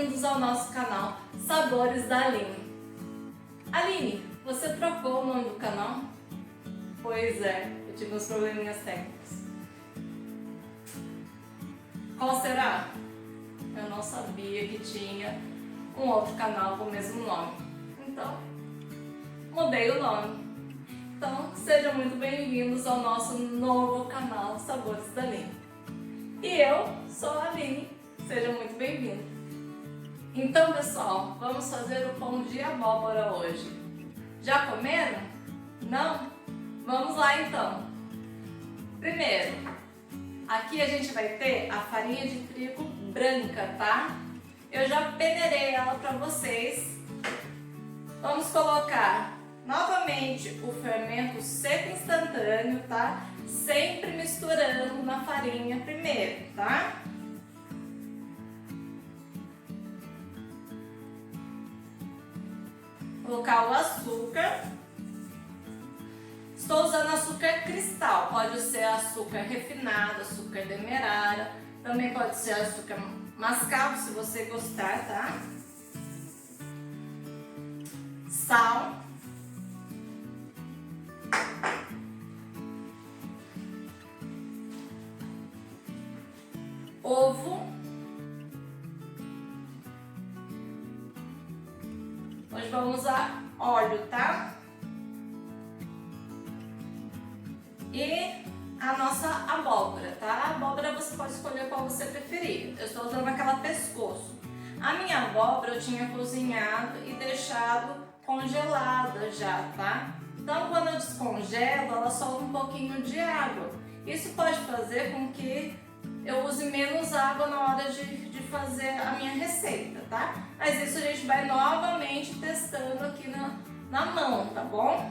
bem-vindos ao nosso canal Sabores da Aline. Aline, você trocou o nome do canal? Pois é, eu tive uns probleminhas técnicos. Qual será? Eu não sabia que tinha um outro canal com o mesmo nome. Então, mudei o nome. Então, sejam muito bem-vindos ao nosso novo canal Sabores da Aline. E eu sou a Aline, seja muito bem-vindo. Então, pessoal, vamos fazer o pão de abóbora hoje. Já comeram? Não? Vamos lá então. Primeiro, aqui a gente vai ter a farinha de trigo branca, tá? Eu já peneirei ela para vocês. Vamos colocar novamente o fermento seco instantâneo, tá? Sempre misturando na farinha primeiro, tá? Colocar o açúcar. Estou usando açúcar cristal, pode ser açúcar refinado, açúcar demerara, também pode ser açúcar mascavo se você gostar, tá? Sal. Ovo. Hoje vamos usar óleo, tá? E a nossa abóbora, tá? A abóbora você pode escolher qual você preferir. Eu estou usando aquela pescoço. A minha abóbora eu tinha cozinhado e deixado congelada já, tá? Então quando eu descongelo, ela solta um pouquinho de água. Isso pode fazer com que eu use menos água na hora de fazer a minha receita, tá? Mas isso a gente vai novamente testando aqui na mão, tá bom?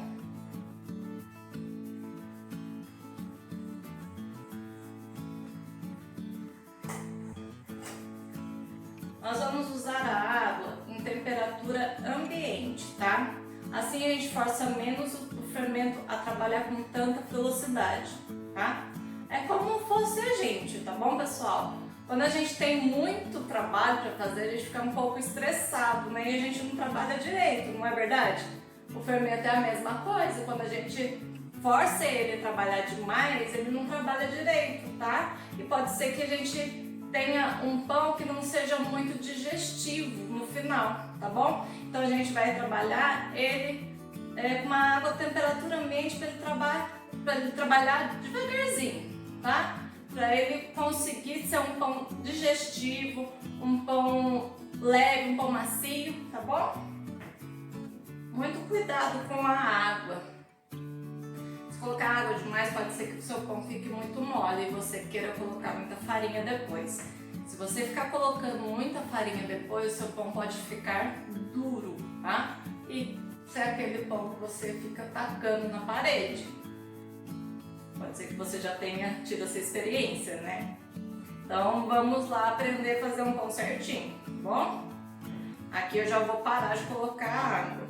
Nós vamos usar a água em temperatura ambiente, tá? Assim a gente força menos o fermento a trabalhar com tanta velocidade, tá? É como fosse a gente, tá bom, pessoal? Quando a gente tem muito trabalho para fazer, a gente fica um pouco estressado, né? E a gente não trabalha direito, não é verdade? O fermento é a mesma coisa, quando a gente força ele a trabalhar demais, ele não trabalha direito, tá? E pode ser que a gente tenha um pão que não seja muito digestivo no final, tá bom? Então a gente vai trabalhar ele com uma água a temperatura ambiente para ele trabalhar devagarzinho, tá? Para ele conseguir ser um pão digestivo, um pão leve, um pão macio, tá bom? Muito cuidado com a água. Se colocar água demais, pode ser que o seu pão fique muito mole e você queira colocar muita farinha depois. Se você ficar colocando muita farinha depois, o seu pão pode ficar duro, tá? E ser aquele pão que você fica tacando na parede. Pode ser que você já tenha tido essa experiência, né? Então vamos lá aprender a fazer um pão certinho, tá bom? Aqui eu já vou parar de colocar água.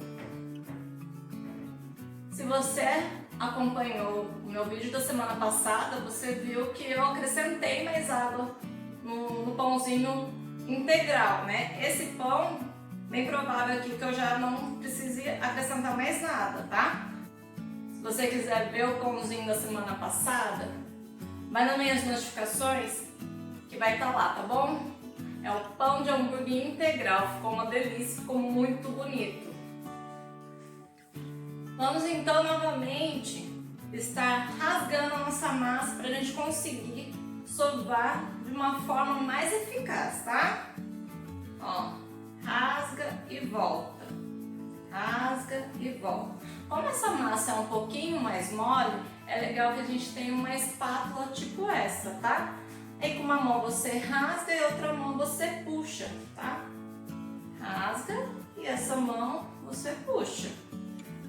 Se você acompanhou o meu vídeo da semana passada, você viu que eu acrescentei mais água no pãozinho integral, né? Esse pão, bem provável aqui que eu já não precise acrescentar mais nada, tá? Se você quiser ver o pãozinho da semana passada, vai nas minhas notificações que vai estar lá, tá bom? É o pão de hambúrguer integral, ficou uma delícia, ficou muito bonito. Vamos então novamente estar rasgando a nossa massa para a gente conseguir sovar de uma forma mais eficaz, tá? Ó, rasga e volta, rasga e volta. Como essa massa é um pouquinho mais mole, é legal que a gente tenha uma espátula tipo essa, tá? Aí com uma mão você rasga e outra mão você puxa, tá? Rasga e essa mão você puxa.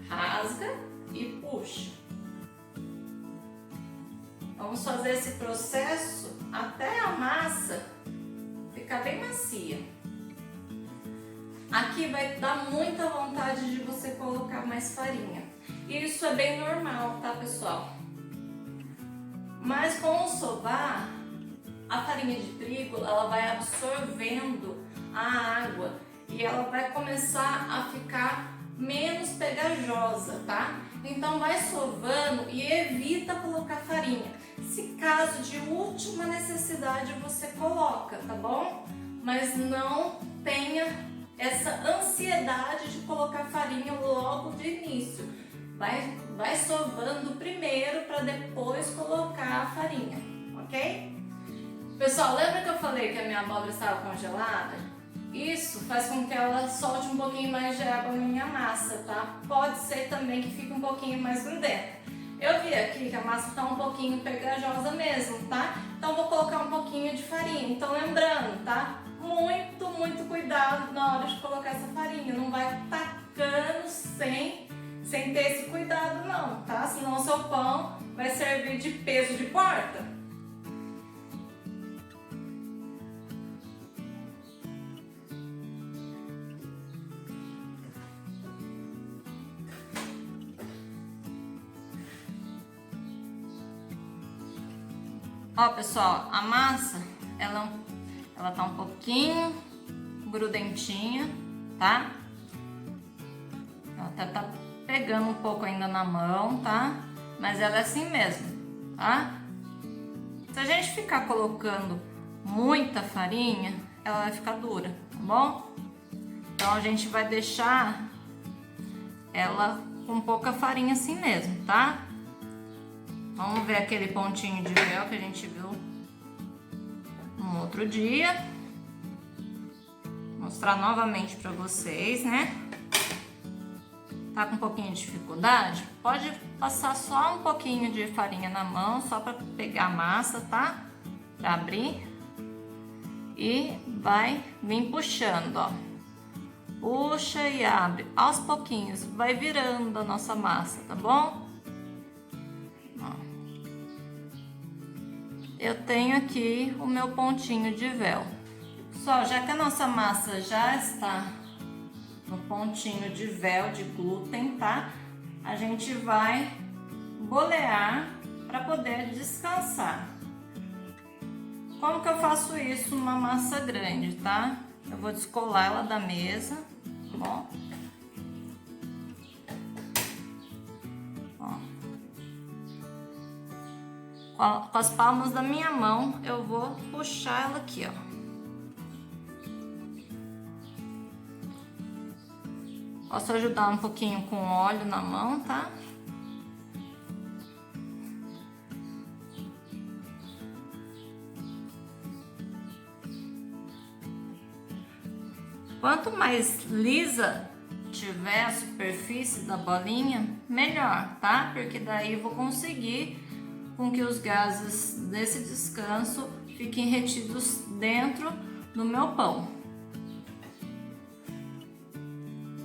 Rasga e puxa. Vamos fazer esse processo até a massa ficar bem macia. Aqui vai dar muita vontade de você colocar mais farinha. E isso é bem normal, tá, pessoal? Mas com o sovar, a farinha de trigo, ela vai absorvendo a água e ela vai começar a ficar menos pegajosa, tá? Então vai sovando e evita colocar farinha. Se caso de última necessidade você coloca, tá bom? Mas não tenha essa ansiedade de colocar farinha logo de início. Vai sovando primeiro para depois colocar a farinha, ok? Pessoal, lembra que eu falei que a minha abóbora estava congelada? Isso faz com que ela solte um pouquinho mais de água na minha massa, tá? Pode ser também que fique um pouquinho mais grudenta. Eu vi aqui que a massa está um pouquinho pegajosa mesmo, tá? Então vou colocar um pouquinho de farinha. Então lembrando, tá? Muito cuidado na hora de colocar essa farinha. Não vai tacando sem ter esse cuidado não, tá? Senão o seu pão vai servir de peso de porta. Ó, pessoal, a massa, ela tá um pouquinho grudentinha, tá? Ela até tá pegando um pouco ainda na mão, tá? Mas ela é assim mesmo, tá? Se a gente ficar colocando muita farinha, ela vai ficar dura, tá bom? Então a gente vai deixar ela com pouca farinha assim mesmo, tá? Vamos ver aquele pontinho de véu que a gente viu no outro dia. Vou mostrar novamente para vocês, né? Tá com um pouquinho de dificuldade? Pode passar só um pouquinho de farinha na mão, só para pegar a massa, tá? Para abrir. E vai vir puxando, ó. Puxa e abre aos pouquinhos, vai virando a nossa massa, tá bom? Eu tenho aqui o meu pontinho de véu. Só, já que a nossa massa já está no pontinho de véu de glúten, tá? A gente vai bolear para poder descansar. Como que eu faço isso numa massa grande, tá? Eu vou descolar ela da mesa, tá bom? Com as palmas da minha mão, eu vou puxar ela aqui, ó. Posso ajudar um pouquinho com óleo na mão, tá? Quanto mais lisa tiver a superfície da bolinha, melhor, tá? Porque daí eu vou conseguir com que os gases desse descanso fiquem retidos dentro do meu pão.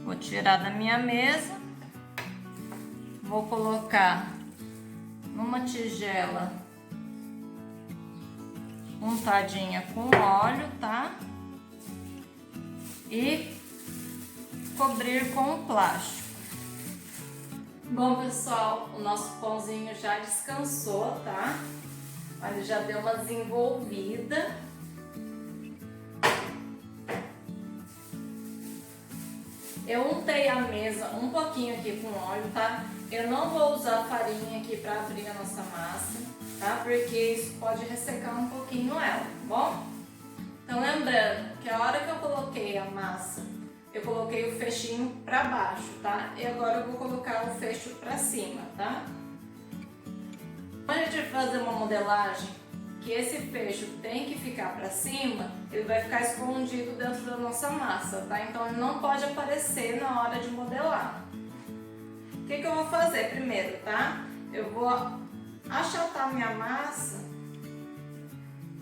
Vou tirar da minha mesa, vou colocar numa tigela untadinha com óleo, tá? E cobrir com plástico. Bom, pessoal, o nosso pãozinho já descansou, tá? Ele já deu uma desenvolvida. Eu untei a mesa um pouquinho aqui com óleo, tá? Eu não vou usar farinha aqui para abrir a nossa massa, tá? Porque isso pode ressecar um pouquinho ela, tá bom? Então lembrando que a hora que eu coloquei a massa, eu coloquei o fechinho para baixo, tá? E agora eu vou colocar o fecho para cima, tá? Quando a gente fazer uma modelagem, que esse fecho tem que ficar para cima, ele vai ficar escondido dentro da nossa massa, tá? Então ele não pode aparecer na hora de modelar. O que eu vou fazer primeiro, tá? Eu vou achatar minha massa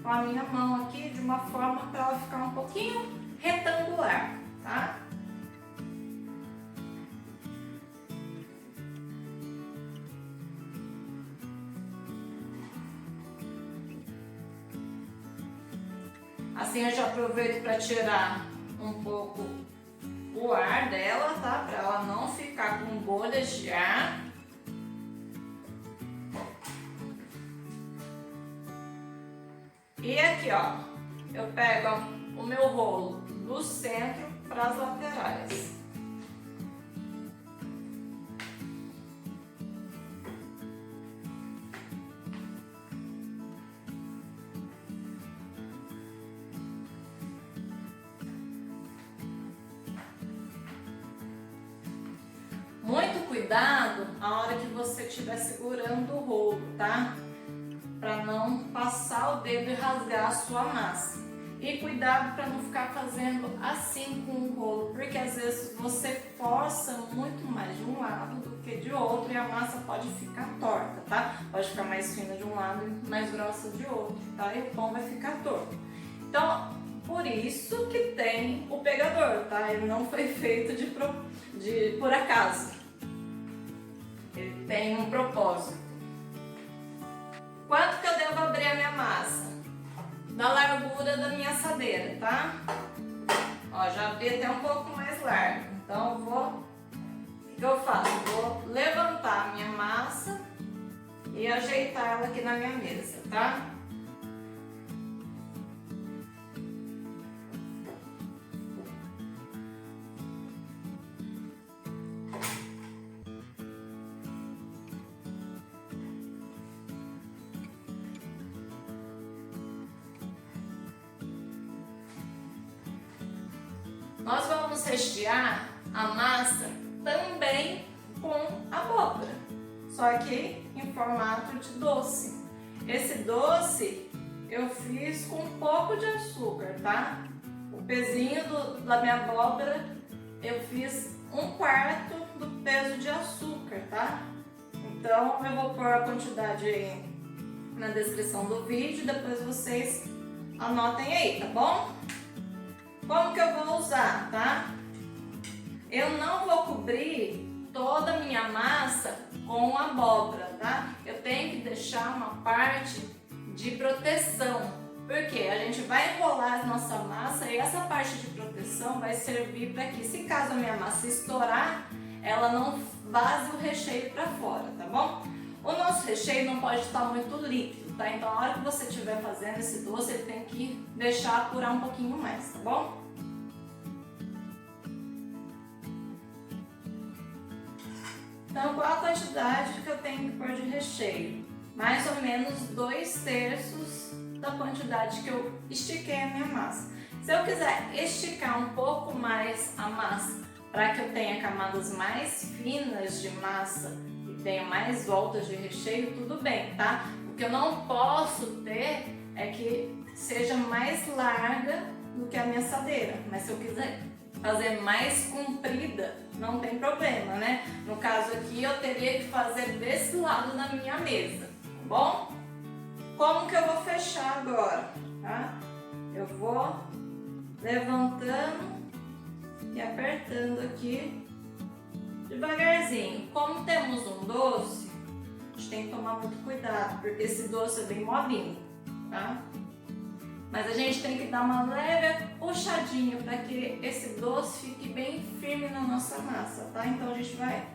com a minha mão aqui de uma forma para ela ficar um pouquinho retangular, tá? Assim eu já aproveito para tirar um pouco o ar dela, tá? Para ela não ficar com bolhas de ar. E aqui, ó, eu pego o meu rolo do centro para as laterais. Muito cuidado a hora que você estiver segurando o rolo, tá? Para não passar o dedo e rasgar a sua massa. E cuidado para não ficar fazendo assim com o rolo, porque às vezes você força muito mais de um lado do que de outro e a massa pode ficar torta, tá? Pode ficar mais fina de um lado e mais grossa de outro, tá? E o pão vai ficar torto. Então, por isso que tem o pegador, tá? Ele não foi feito por acaso. Ele tem um propósito. Quanto que eu devo abrir a minha massa? Da largura da minha assadeira, tá? Ó, já abri até um pouco mais largo. Então o que eu faço? Vou levantar a minha massa e ajeitar ela aqui na minha mesa, tá? Nós vamos rechear a massa também com abóbora, só que em formato de doce. Esse doce eu fiz com um pouco de açúcar, tá? O pezinho da minha abóbora eu fiz 1/4 do peso de açúcar, tá? Então eu vou pôr a quantidade aí na descrição do vídeo, depois vocês anotem aí, tá bom? Como que eu vou usar, tá? Eu não vou cobrir toda a minha massa com abóbora, tá? Eu tenho que deixar uma parte de proteção, porque a gente vai enrolar a nossa massa e essa parte de proteção vai servir para que, se caso a minha massa estourar, ela não vaze o recheio para fora, tá bom? O nosso recheio não pode estar muito líquido, tá? Então, a hora que você estiver fazendo esse doce, ele tem que deixar apurar um pouquinho mais, tá bom? Então, qual a quantidade que eu tenho que pôr de recheio? Mais ou menos 2/3 da quantidade que eu estiquei a minha massa. Se eu quiser esticar um pouco mais a massa, para que eu tenha camadas mais finas de massa e tenha mais voltas de recheio, tudo bem, tá? O que eu não posso ter é que seja mais larga do que a minha assadeira, mas se eu quiser fazer mais comprida, não tem problema, né? No caso aqui, eu teria que fazer desse lado da minha mesa, tá bom? Como que eu vou fechar agora, tá? Eu vou levantando e apertando aqui devagarzinho. Como temos um doce, a gente tem que tomar muito cuidado, porque esse doce é bem molinho, tá? Mas a gente tem que dar uma leve puxadinha para que esse doce fique bem firme na nossa massa, tá? Então a gente vai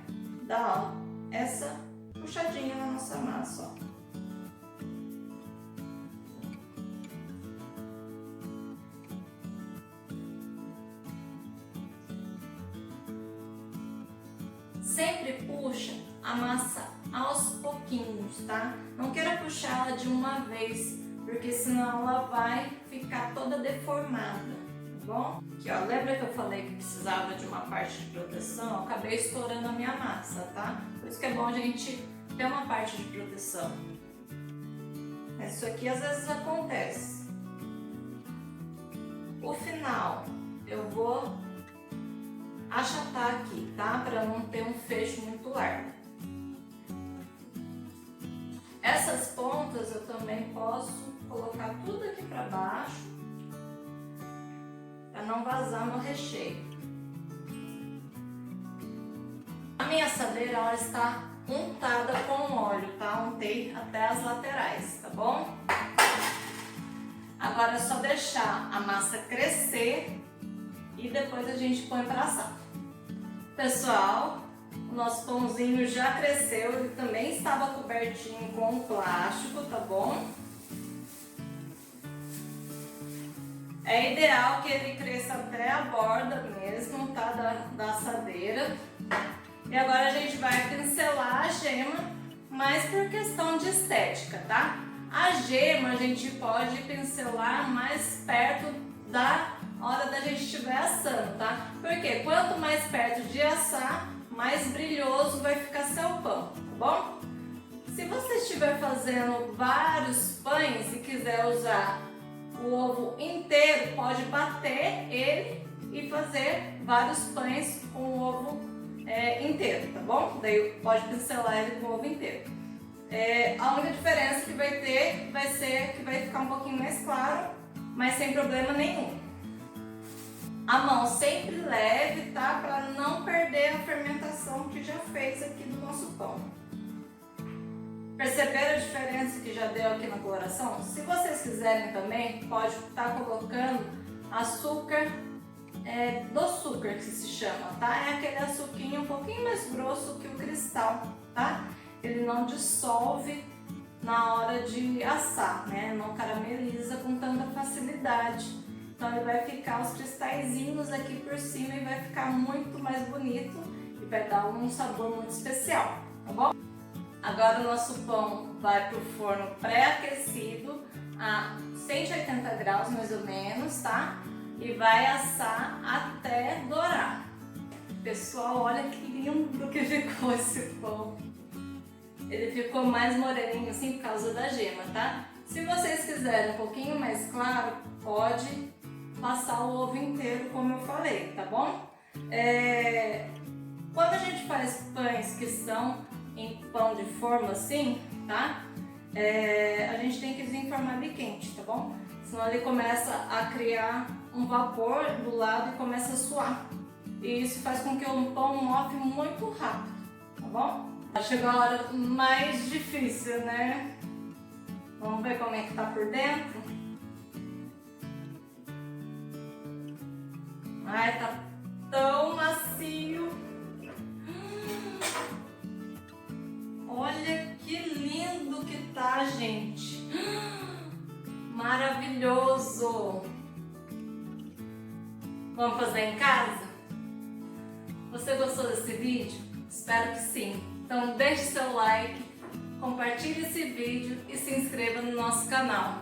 dar, ó, essa puxadinha na nossa massa, ó. Sempre puxa a massa aos pouquinhos, tá? Não queira puxar ela de uma vez, porque senão ela vai ficar toda deformada, tá bom? Aqui, ó, lembra que eu falei que precisava de uma parte de proteção? Eu acabei estourando a minha massa, tá? Por isso que é bom a gente ter uma parte de proteção. Isso aqui às vezes acontece. O final eu vou achatar aqui, tá? Para não ter um fecho muito largo. Essas pontas eu também posso colocar tudo aqui para baixo, para não vazar no recheio. A minha assadeira, ela está untada com óleo, tá? Untei até as laterais, tá bom? Agora é só deixar a massa crescer e depois a gente põe para assar. Pessoal, o nosso pãozinho já cresceu, ele também estava cobertinho com plástico, tá bom? É ideal que ele cresça até a borda mesmo, tá? Da assadeira. E agora a gente vai pincelar a gema, mas por questão de estética, tá? A gema a gente pode pincelar mais perto da hora da gente estiver assando, tá? Porque quanto mais perto de assar, mais brilhoso vai ficar seu pão, tá bom? Se você estiver fazendo vários pães e quiser usar o ovo inteiro, pode bater ele e fazer vários pães com o ovo inteiro, tá bom? Daí pode pincelar ele com o ovo inteiro. A única diferença que vai ter vai ser que vai ficar um pouquinho mais claro, mas sem problema nenhum. A mão sempre leve, tá? Para não perder a fermentação que já fez aqui do nosso pão. Perceberam a diferença que já deu aqui na coloração? Se vocês quiserem também, pode estar colocando açúcar, do açúcar que se chama, tá? É aquele açuquinho um pouquinho mais grosso que o cristal, tá? Ele não dissolve na hora de assar, né? Não carameliza com tanta facilidade. Então ele vai ficar os cristalzinhos aqui por cima e vai ficar muito mais bonito e vai dar um sabor muito especial, tá bom? Agora o nosso pão vai para o forno pré-aquecido a 180 graus mais ou menos, tá? E vai assar até dourar. Pessoal, olha que lindo que ficou esse pão. Ele ficou mais moreninho assim por causa da gema, tá? Se vocês quiserem um pouquinho mais claro, pode passar o ovo inteiro, como eu falei, tá bom? Quando a gente faz pães que são em pão de forma assim, tá? A gente tem que desenformar ele quente, tá bom? Senão ele começa a criar um vapor do lado e começa a suar. E isso faz com que o pão mofe muito rápido, tá bom? Chegou a hora mais difícil, né? Vamos ver como é que tá por dentro. Ai, tá tão macio. Olha que lindo que tá, gente. Maravilhoso. Vamos fazer em casa? Você gostou desse vídeo? Espero que sim. Então deixe seu like, compartilhe esse vídeo e se inscreva no nosso canal.